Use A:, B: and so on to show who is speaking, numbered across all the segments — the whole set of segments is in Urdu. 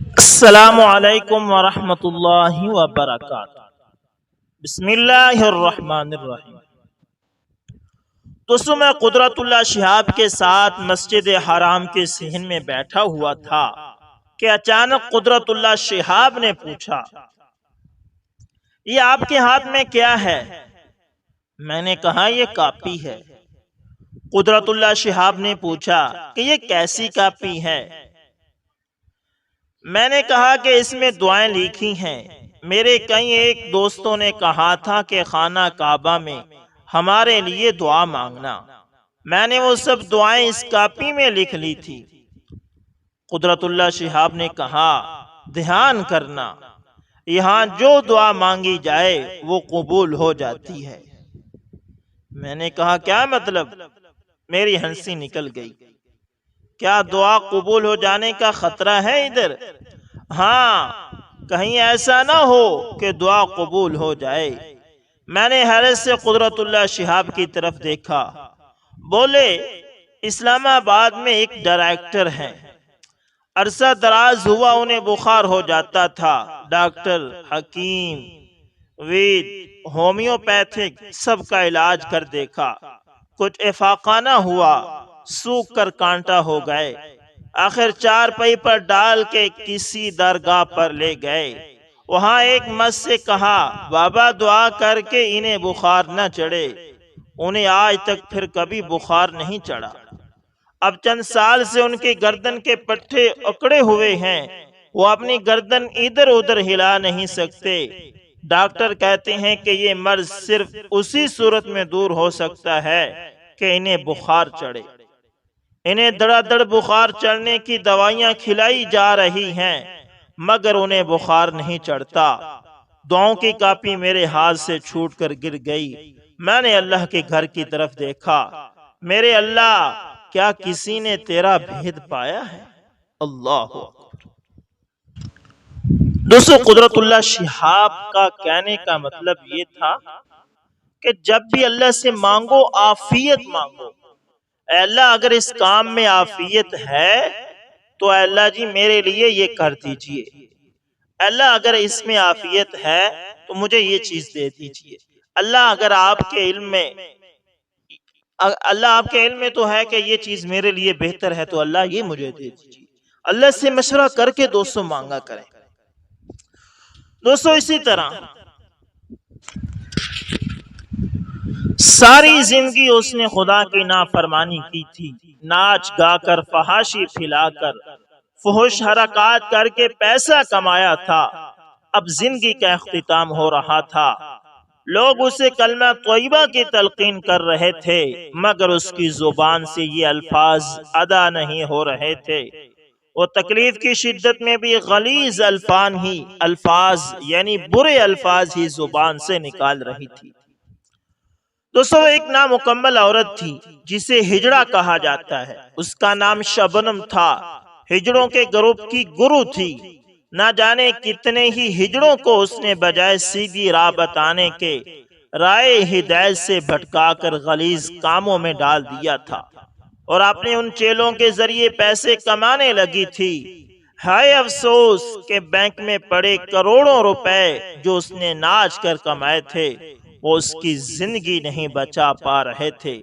A: السلام علیکم ورحمۃ اللہ وبرکاتہ۔ بسم اللہ الرحمن الرحیم۔ دوستوں، میں قدرت اللہ شہاب کے ساتھ مسجد حرام کے صحن میں بیٹھا ہوا تھا کہ اچانک قدرت اللہ شہاب نے پوچھا، یہ آپ کے ہاتھ میں کیا ہے؟ میں نے کہا، یہ کاپی ہے۔ قدرت اللہ شہاب نے پوچھا کہ یہ کیسی کاپی ہے؟ میں نے کہا کہ اس میں دعائیں لکھی ہیں۔ میرے کئی ایک دوستوں نے کہا تھا کہ خانہ کعبہ میں ہمارے لیے دعا مانگنا۔ میں نے وہ سب دعائیں اس کاپی میں لکھ لی تھی۔ قدرت اللہ شہاب نے کہا، دھیان کرنا، یہاں جو دعا مانگی جائے وہ قبول ہو جاتی ہے۔ میں نے کہا، کیا مطلب؟ میری ہنسی نکل گئی۔ کیا دعا قبول ہو جانے کا خطرہ ہے ادھر؟ ہاں، کہیں ایسا نہ ہو کہ دعا قبول ہو جائے۔ میں نے حیرت سے قدرت اللہ شہاب کی طرف دیکھا۔ بولے، اسلام آباد میں ایک ڈائریکٹر ہیں، عرصہ دراز ہوا انہیں بخار ہو جاتا تھا۔ ڈاکٹر، حکیم، وید، ہومیوپیتھک سب کا علاج کر دیکھا، کچھ افاقہ نہ ہوا، سوکھ کر کانٹا ہو گئے۔ آخر چار پائی پر ڈال کے کسی درگاہ پر لے گئے۔ وہاں ایک مرد سے کہا، بابا دعا کر کے انہیں بخار نہ چڑھے۔ انہیں آج تک پھر کبھی بخار نہیں چڑھا۔ اب چند سال سے ان کی گردن کے پٹھے اکڑے ہوئے ہیں، وہ اپنی گردن ادھر ادھر ہلا نہیں سکتے۔ ڈاکٹر کہتے ہیں کہ یہ مرض صرف اسی صورت میں دور ہو سکتا ہے کہ انہیں بخار چڑھے۔ انہیں دڑا دڑ بخار چڑھنے کی دوائیاں کھلائی جا رہی ہیں، مگر انہیں بخار نہیں چڑھتا۔ دعاؤں کی کاپی میرے ہاتھ سے چھوٹ کر گر گئی۔ میں نے اللہ کے گھر کی طرف دیکھا۔ میرے اللہ، کیا کسی نے تیرا بھید پایا ہے؟ اللہ اکبر۔ دوستو، قدرت اللہ شہاب کا کہنے کا مطلب یہ تھا کہ جب بھی اللہ سے مانگو، عافیت مانگو۔ اے اللہ، اگر اس کام میں عافیت ہے تو اے اللہ جی میرے لیے یہ کر دیجئے۔ اے اللہ، اگر اس میں عافیت ہے تو مجھے یہ چیز دے دیجئے۔ اللہ، اگر آپ کے علم میں تو ہے کہ یہ چیز میرے لیے بہتر ہے تو اللہ یہ مجھے دے دیجئے۔ اللہ سے مشورہ کر کے دوستوں مانگا کریں۔ دوستوں، اسی طرح ساری زندگی اس نے خدا کی نافرمانی کی تھی، ناچ گا کر، فحاشی پھیلا کر، فحش حرکات کر کے پیسہ کمایا تھا۔ اب زندگی کا اختتام ہو رہا تھا۔ لوگ اسے کلمہ طیبہ کی تلقین کر رہے تھے، مگر اس کی زبان سے یہ الفاظ ادا نہیں ہو رہے تھے۔ وہ تکلیف کی شدت میں بھی غلیظ الفاظ یعنی برے الفاظ ہی زبان سے نکال رہی تھی۔ دوستو، ایک نامکمل عورت تھی جسے ہجڑا کہا جاتا ہے۔ اس کا نام شبنم تھا، ہجڑوں کے گروپ کی گرو تھی۔ نہ جانے کتنے ہی ہجڑوں کو اس نے بجائے سیدھی راہ بتانے کے رائے ہدایت سے بھٹکا کر غلیظ کاموں میں ڈال دیا تھا، اور اپنے ان چیلوں کے ذریعے پیسے کمانے لگی تھی۔ ہائے افسوس کہ بینک میں پڑے کروڑوں روپے جو اس نے ناچ کر کمائے تھے وہ اس کی زندگی نہیں بچا پا رہے تھے۔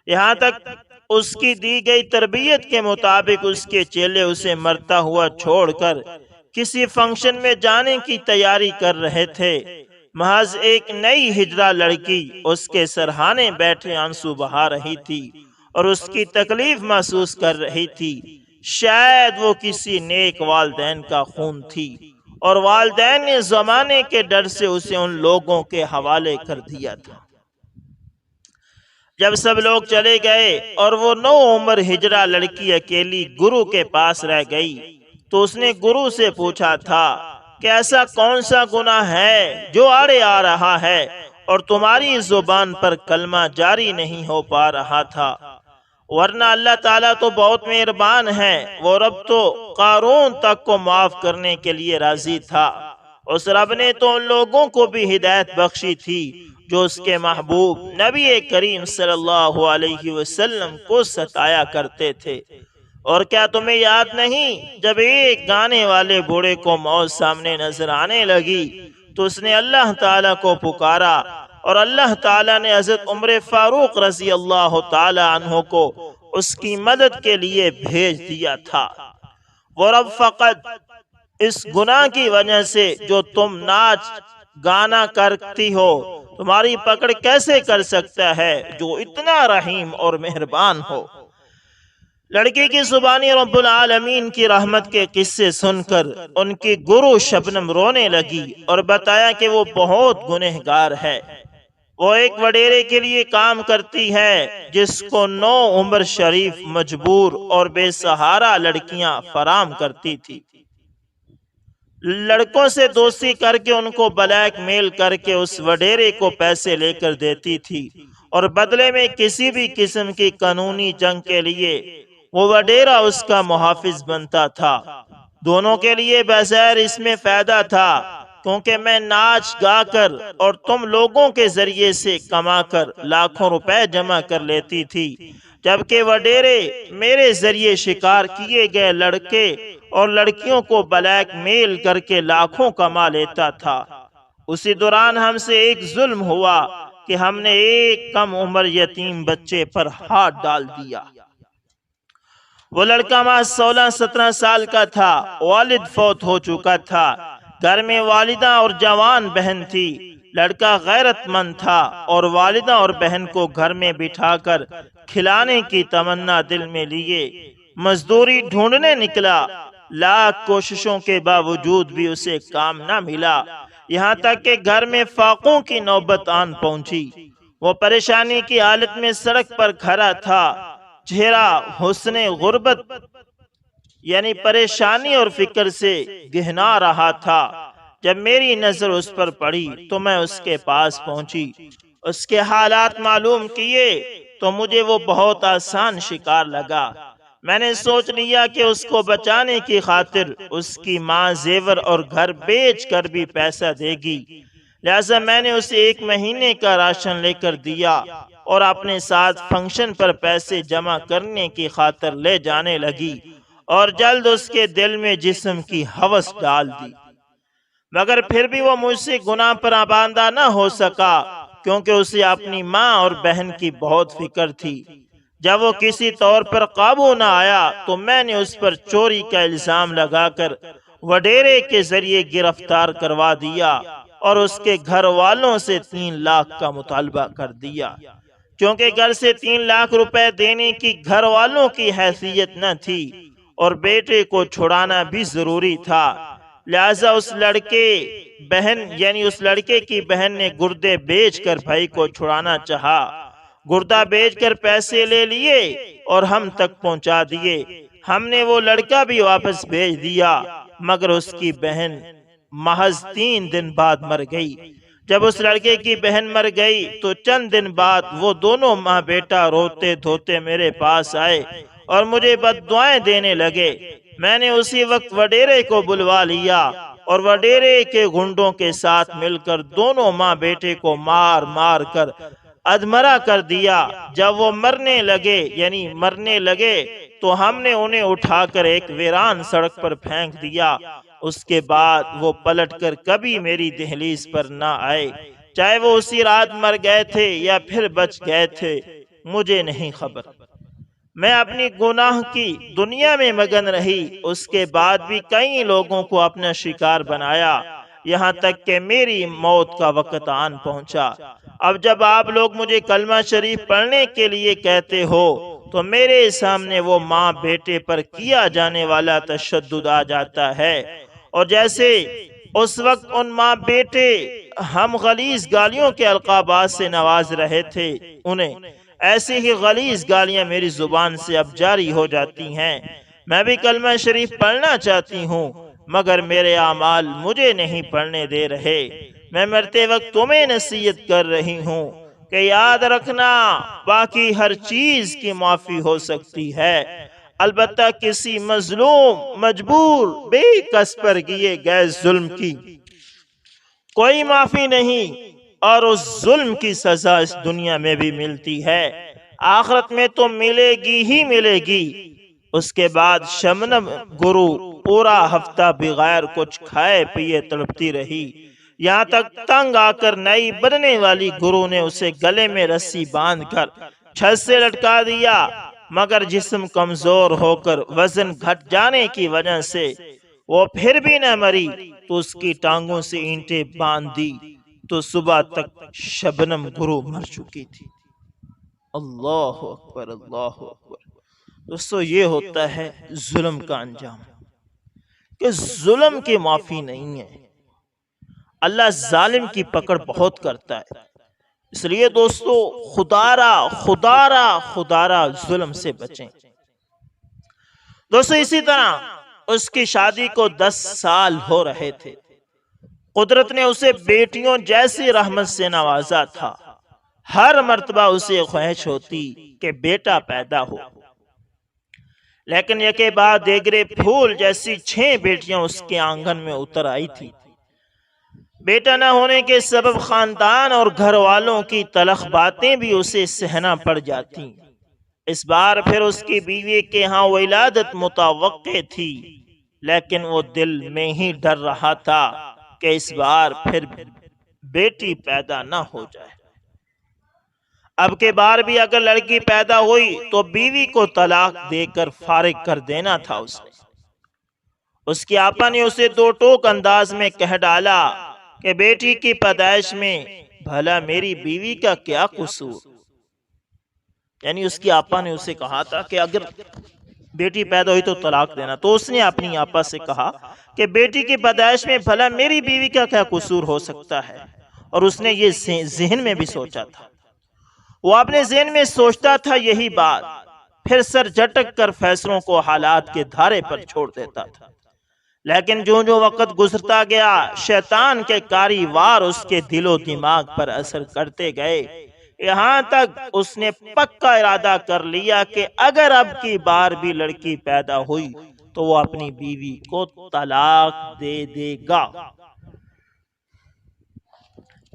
A: یہاں تک اس کی دی گئی تربیت کے مطابق اس کے چیلے اسے مرتا ہوا چھوڑ کر کسی فنکشن میں جانے کی تیاری کر رہے تھے۔ محض ایک نئی ہجرہ لڑکی اس کے سرہانے بیٹھے آنسو بہا رہی تھی اور اس کی تکلیف محسوس کر رہی تھی۔ شاید وہ کسی نیک والدین کا خون تھی اور والدین نے زمانے کے ڈر سے اسے ان لوگوں کے حوالے کر دیا تھا۔ جب سب لوگ چلے گئے اور وہ نو عمر ہجرہ لڑکی اکیلی گرو کے پاس رہ گئی تو اس نے گرو سے پوچھا تھا کہ ایسا کون سا گناہ ہے جو آڑے آ رہا ہے اور تمہاری زبان پر کلمہ جاری نہیں ہو پا رہا تھا؟ ورنہ اللہ تعالیٰ تو بہت مہربان ہے، وہ رب تو قارون تک کو معاف کرنے کے لیے راضی تھا۔ اس رب نے تو ان لوگوں کو بھی ہدایت بخشی تھی جو اس کے محبوب نبی کریم صلی اللہ علیہ وسلم کو ستایا کرتے تھے۔ اور کیا تمہیں یاد نہیں جب ایک گانے والے بوڑھے کو موت سامنے نظر آنے لگی تو اس نے اللہ تعالیٰ کو پکارا اور اللہ تعالیٰ نے حضرت عمر فاروق رضی اللہ تعالیٰ عنہ کو اس کی مدد کے لیے بھیج دیا تھا۔ وہ رب فقط اس گناہ کی وجہ سے جو تم ناچ گانا کرتی ہو تمہاری پکڑ کیسے کر سکتا ہے جو اتنا رحیم اور مہربان ہو۔ لڑکی کی زبانی رب العالمین کی رحمت کے قصے سن کر ان کی گرو شبنم رونے لگی اور بتایا کہ وہ بہت گنہگار ہے۔ وہ ایک وڈیرے کے لیے کام کرتی ہے جس کو 9 عمر شریف مجبور اور بے سہارا لڑکیاں فراہم کرتی تھی۔ لڑکوں سے دوستی کر کے ان کو بلیک میل کر کے اس وڈیرے کو پیسے لے کر دیتی تھی اور بدلے میں کسی بھی قسم کی قانونی جنگ کے لیے وہ وڈیرا اس کا محافظ بنتا تھا۔ دونوں کے لیے بظاہر اس میں فائدہ تھا کیونکہ میں ناچ گا کر اور تم لوگوں کے ذریعے سے کما کر لاکھوں روپے جمع کر لیتی تھی، جبکہ وڈیرے میرے ذریعے شکار کیے گئے لڑکے اور لڑکیوں کو بلیک میل کر کے لاکھوں کما لیتا تھا۔ اسی دوران ہم سے ایک ظلم ہوا کہ ہم نے ایک کم عمر یتیم بچے پر ہاتھ ڈال دیا۔ وہ لڑکا محض 16-17 سال کا تھا، والد فوت ہو چکا تھا، گھر میں والدہ اور جوان بہن تھی۔ لڑکا غیرت مند تھا اور والدہ اور بہن کو گھر میں بٹھا کر کھلانے کی تمنا دل میں لیے مزدوری ڈھونڈنے نکلا۔ لاکھ کوششوں کے باوجود بھی اسے کام نہ ملا، یہاں تک کہ گھر میں فاقوں کی نوبت آن پہنچی۔ وہ پریشانی کی حالت میں سڑک پر کھڑا تھا، چہرہ حسن غربت یعنی پریشانی اور فکر سے گہنا رہا تھا۔ جب میری نظر اس پر پڑی تو میں اس کے پاس پہنچی، اس کے حالات معلوم کیے تو مجھے وہ بہت آسان شکار لگا۔ میں نے سوچ لیا کہ اس کو بچانے کی خاطر اس کی ماں زیور اور گھر بیچ کر بھی پیسہ دے گی، لہذا میں نے اسے 1 مہینے کا راشن لے کر دیا اور اپنے ساتھ فنکشن پر پیسے جمع کرنے کی خاطر لے جانے لگی اور جلد اس کے دل میں جسم کی ہوس ڈال دی۔ مگر پھر بھی وہ مجھ سے گناہ پر آبادہ نہ ہو سکا کیونکہ اسے اپنی ماں اور بہن کی بہت فکر تھی۔ جب وہ کسی طور پر قابو نہ آیا تو میں نے اس پر چوری کا الزام لگا کر وڈیرے کے ذریعے گرفتار کروا دیا اور اس کے گھر والوں سے 3 لاکھ کا مطالبہ کر دیا۔ چونکہ گھر سے 3 لاکھ روپے دینے کی گھر والوں کی حیثیت نہ تھی اور بیٹے کو چھڑانا بھی ضروری تھا، لہذا اس لڑکے کی بہن نے گردے بیچ کر بھائی کو چھڑانا چاہا۔ گردہ بیچ کر پیسے لے لیے اور ہم تک پہنچا دیے۔ ہم نے وہ لڑکا بھی واپس بھیج دیا، مگر اس کی بہن محض 3 دن بعد مر گئی۔ جب اس لڑکے کی بہن مر گئی تو چند دن بعد وہ دونوں ماں بیٹا روتے دھوتے میرے پاس آئے اور مجھے بد دعائیں دینے لگے۔ میں نے اسی وقت وڈیرے کو بلوا لیا اور وڈیرے کے گنڈوں کے ساتھ مل کر دونوں ماں بیٹے کو مار مار کر ادھمرا کر دیا۔ جب وہ مرنے لگے تو ہم نے انہیں اٹھا کر ایک ویران سڑک پر پھینک دیا۔ اس کے بعد وہ پلٹ کر کبھی میری دہلیز پر نہ آئے، چاہے وہ اسی رات مر گئے تھے یا پھر بچ گئے تھے، مجھے نہیں خبر۔ میں اپنی گناہ کی دنیا میں مگن رہی، اس کے بعد بھی کئی لوگوں کو اپنا شکار بنایا، یہاں تک کہ میری موت کا وقت آن پہنچا۔ اب جب آپ لوگ مجھے کلمہ شریف پڑھنے کے لیے کہتے ہو تو میرے سامنے وہ ماں بیٹے پر کیا جانے والا تشدد آ جاتا ہے، اور جیسے اس وقت ان ماں بیٹے ہم غلیظ گالیوں کے القابات سے نواز رہے تھے، انہیں ایسی ہی غلیظ گالیاں میری زبان سے اب جاری ہو جاتی ہیں۔ میں بھی کلمہ شریف پڑھنا چاہتی ہوں مگر میرے اعمال مجھے نہیں پڑھنے دے رہے۔ میں مرتے وقت تمہیں نصیحت کر رہی ہوں کہ یاد رکھنا باقی ہر چیز کی معافی ہو سکتی ہے، البتہ کسی مظلوم مجبور بے کس پر کیے گئے ظلم کی کوئی معافی نہیں، اور اس ظلم کی سزا اس دنیا میں بھی ملتی ہے، آخرت میں تو ملے گی ہی ملے گی۔ اس کے بعد شبنم گرو پورا ہفتہ بغیر کچھ کھائے پیے تڑپتی رہی، یہاں تک تنگ آ کر نئی بننے والی گرو نے اسے گلے میں رسی باندھ کر چھت سے لٹکا دیا، مگر جسم کمزور ہو کر وزن گھٹ جانے کی وجہ سے وہ پھر بھی نہ مری تو اس کی ٹانگوں سے اینٹیں باندھ دی تو صبح تک شبنم گرو مر چکی تھی۔ اللہ اکبر، اللہ اکبر۔ دوستو، یہ ہوتا ہے ظلم کا انجام، کہ ظلم کی معافی نہیں ہے۔ اللہ ظالم کی پکڑ بہت کرتا ہے، اس لیے دوستو خدارا ظلم سے بچیں۔ دوستو، اسی طرح اس کی شادی کو 10 سال ہو رہے تھے، قدرت نے اسے بیٹیوں جیسی رحمت سے نوازا تھا۔ ہر مرتبہ اسے خواہش ہوتی کہ بیٹا پیدا ہو، لیکن یکے بعد دیگرے پھول جیسی 6 بیٹیاں اس کے آنگن میں اتر آئی تھی۔ بیٹا نہ ہونے کے سبب خاندان اور گھر والوں کی تلخ باتیں بھی اسے سہنا پڑ جاتی۔ اس بار پھر اس کی بیوی کے ہاں ولادت متوقع تھی، لیکن وہ دل میں ہی ڈر رہا تھا کہ اس بار پھر بیٹی پیدا نہ ہو جائے۔ اب کے بار بھی اگر لڑکی پیدا ہوئی تو بیوی کو طلاق دے کر فارغ کر دینا تھا اس نے۔ اس کی آپا نے اسے 2 ٹوک انداز میں کہہ ڈالا کہ بیٹی کی پیدائش میں بھلا میری بیوی کا کیا قصور؟ یعنی اس کی آپا نے اسے کہا تھا کہ اگر بیٹی پیدا ہوئی تو طلاق دینا، تو اس نے اپنی آپا سے کہا کہ بیٹی کی پیدائش میں بھلا میری بیوی کا کیا قصور ہو سکتا ہے، اور اس نے یہ ذہن میں بھی سوچا تھا۔ وہ اپنے ذہن میں سوچتا تھا یہی بات، پھر سر جھٹک کر فیصلوں کو حالات کے دھارے پر چھوڑ دیتا تھا۔ لیکن جو وقت گزرتا گیا، شیطان کے کاری وار اس کے دل و دماغ پر اثر کرتے گئے، یہاں تک اس نے پکا ارادہ کر لیا کہ اگر اب کی بار بھی لڑکی پیدا ہوئی تو وہ اپنی بیوی کو طلاق دے دے گا۔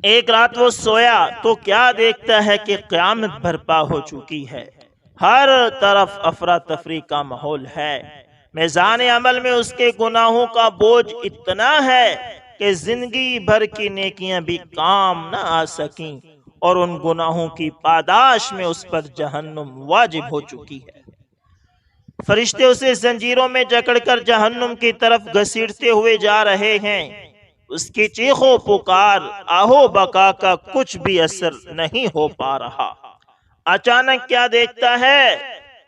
A: ایک رات وہ سویا تو کیا دیکھتا ہے کہ قیامت برپا ہو چکی ہے، ہر طرف افراتفری کا ماحول ہے۔ میزان عمل میں اس کے گناہوں کا بوجھ اتنا ہے کہ زندگی بھر کی نیکیاں بھی کام نہ آ سکیں، اور ان گناہوں کی پاداش میں اس پر جہنم واجب ہو چکی ہے۔ فرشتے اسے زنجیروں میں جکڑ کر جہنم کی طرف گھسیٹتے ہوئے جا رہے ہیں۔ اس کی چیخ و پکار، آہو بکا کا کچھ بھی اثر نہیں ہو پا رہا۔ اچانک کیا دیکھتا ہے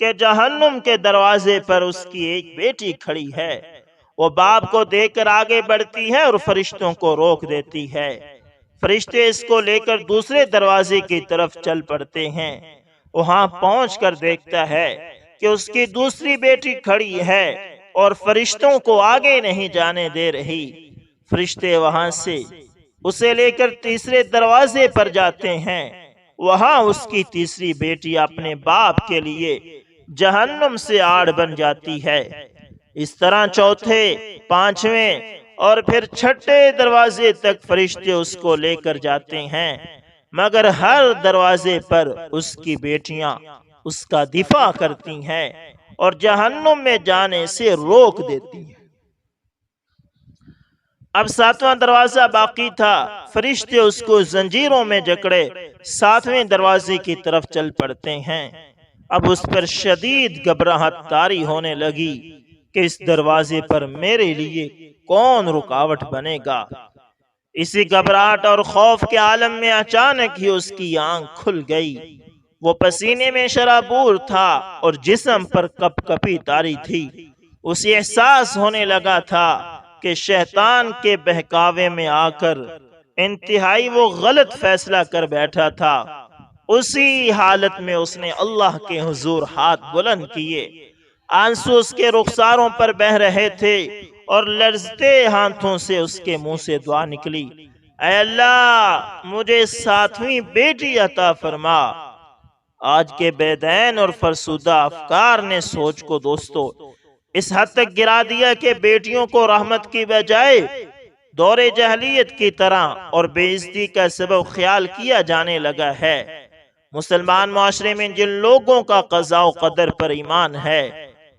A: کہ جہنم کے دروازے پر اس کی ایک بیٹی کھڑی ہے۔ وہ باپ کو دیکھ کر آگے بڑھتی ہے اور فرشتوں کو روک دیتی ہے۔ فرشتے اس کو لے کر دوسرے دروازے کی طرف چل پڑتے ہیں۔ وہاں پہنچ کر دیکھتا ہے کہ اس کی دوسری بیٹی کھڑی ہے اور فرشتوں کو آگے نہیں جانے دے رہی۔ فرشتے وہاں سے اسے لے کر تیسرے دروازے پر جاتے ہیں۔ وہاں اس کی تیسری بیٹی اپنے باپ کے لیے جہنم سے آڑ بن جاتی ہے۔ اس طرح چوتھے، 5ویں اور پھر 6 دروازے تک فرشتے اس کو لے کر جاتے ہیں، مگر ہر دروازے پر اس کی بیٹیاں اس کا دفاع کرتی ہیں اور جہنم میں جانے سے روک دیتی ہیں۔ اب 7واں دروازہ باقی تھا۔ فرشتے اس کو زنجیروں میں جکڑے 7ویں دروازے کی طرف چل پڑتے ہیں۔ اب اس پر شدید گھبراہٹ طاری ہونے لگی کہ اس دروازے پر میرے لیے کون رکاوٹ بنے گا۔ اسی گھبراہٹ اور خوف کے عالم میں اچانک ہی اس کی آنکھ کھل گئی۔ وہ پسینے میں شرابور تھا اور جسم پر کپ کپی طاری تھی۔ اسے احساس ہونے لگا تھا کہ شیطان کے بہکاوے میں آ کر انتہائی وہ غلط فیصلہ کر بیٹھا تھا۔ اسی حالت میں اس نے اللہ کے حضور ہاتھ بلند کیے۔ آنسو اس کے رخساروں پر بہ رہے تھے اور لرزتے ہاتھوں سے اس کے منہ سے دعا نکلی، اے اللہ مجھے 7ویں بیٹی عطا فرما۔ آج کے بے دین اور فرسودہ افکار نے سوچ کو دوستو اس حد تک گرا دیا کہ بیٹیوں کو رحمت کی بجائے دور جاہلیت کی طرح اور بے عزتی کا سبب خیال کیا جانے لگا ہے۔ مسلمان معاشرے میں جن لوگوں کا قضاء و قدر پر ایمان ہے،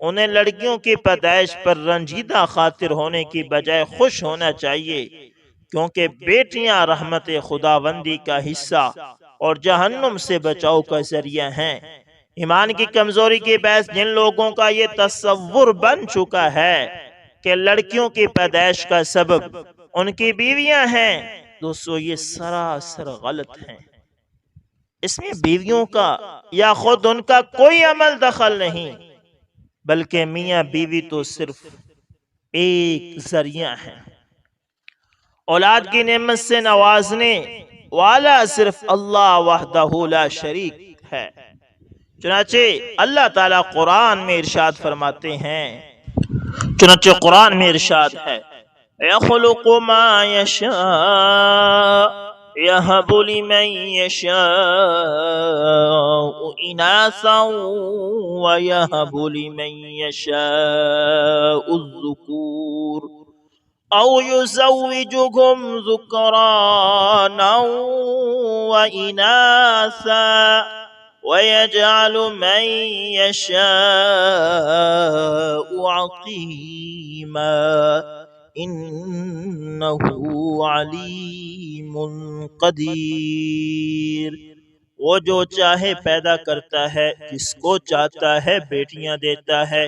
A: انہیں لڑکیوں کی پیدائش پر رنجیدہ خاطر ہونے کی بجائے خوش ہونا چاہیے، کیونکہ بیٹیاں رحمت خداوندی کا حصہ اور جہنم سے بچاؤ کا ذریعہ ہیں۔ ایمان کی کمزوری کے باعث جن لوگوں کا یہ تصور بن چکا ہے کہ لڑکیوں کی پیدائش کا سبب ان کی بیویاں ہیں، دوستو یہ سراسر غلط ہیں۔ اس میں بیویوں کا یا خود ان کا کوئی عمل دخل نہیں، بلکہ میاں بیوی تو صرف ایک ذریعہ ہیں۔ اولاد کی نعمت سے نوازنے والا صرف اللہ وحدہ لا شریک ہے۔ چنانچہ اللہ تعالیٰ قرآن میں ارشاد فرماتے ہیں، قرآن میں ارشاد ہے يَخْلُقُ مَا يَشَاءُ يَهَبُ لِمَن يَشَاءُ إِنَاثًا وَيَهَبُ لِمَن يَشَاءُ الذُّكُورَ أَوْ يُزَوِّجُهُمْ ذُكْرَانًا وَإِنَاثًا وَيَجْعَلُ مَن يَشَاءُ عَقِيمًا إِنَّهُ عَلِيمٌ قدیر۔ وہ جو چاہے پیدا کرتا ہے، جس کو چاہتا ہے بیٹیاں دیتا ہے،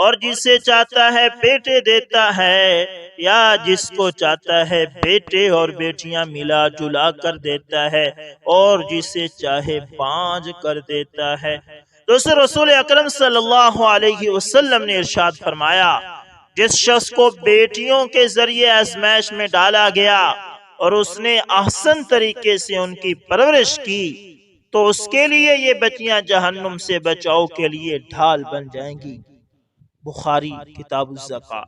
A: اور جسے چاہتا ہے بیٹے دیتا ہے، یا جس کو چاہتا ہے بیٹے اور بیٹیاں ملا جلا کر دیتا ہے، اور جسے چاہے پانچ کر دیتا ہے۔ دوستو رسول اکرم صلی اللہ علیہ وسلم نے ارشاد فرمایا، جس شخص کو بیٹیوں کے ذریعے آزمائش میں ڈالا گیا اور اس نے احسن طریقے سے ان کی پرورش کی، تو اس کے لیے یہ بچیاں جہنم سے بچاؤ کے لیے ڈھال بن جائیں گی۔ بخاری کتاب الزکاۃ۔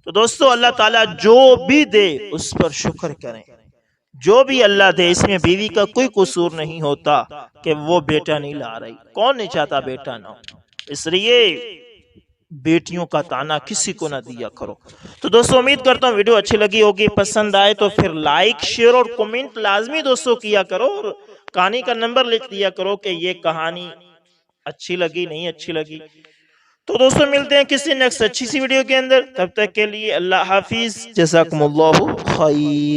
A: تو دوستو اللہ تعالیٰ جو بھی دے اس پر شکر کریں، جو بھی اللہ دے، اس میں بیوی کا کوئی قصور نہیں ہوتا کہ وہ بیٹا نہیں لا رہی۔ کون نہیں چاہتا بیٹا نہ ہو؟ اس لیے بیٹیوں کا تانا کسی کو نہ دیا کرو۔ تو دوستو امید کرتا ہوں ویڈیو اچھی لگی ہوگی، پسند آئے تو پھر لائک، شیئر اور کومنٹ لازمی دوستو کیا کرو، اور کہانی کا نمبر لکھ دیا کرو کہ یہ کہانی اچھی لگی نہیں اچھی لگی۔ تو دوستو ملتے ہیں کسی نیکسٹ اچھی سی ویڈیو کے اندر، تب تک کے لیے اللہ حافظ، جزاکم اللہ خیر۔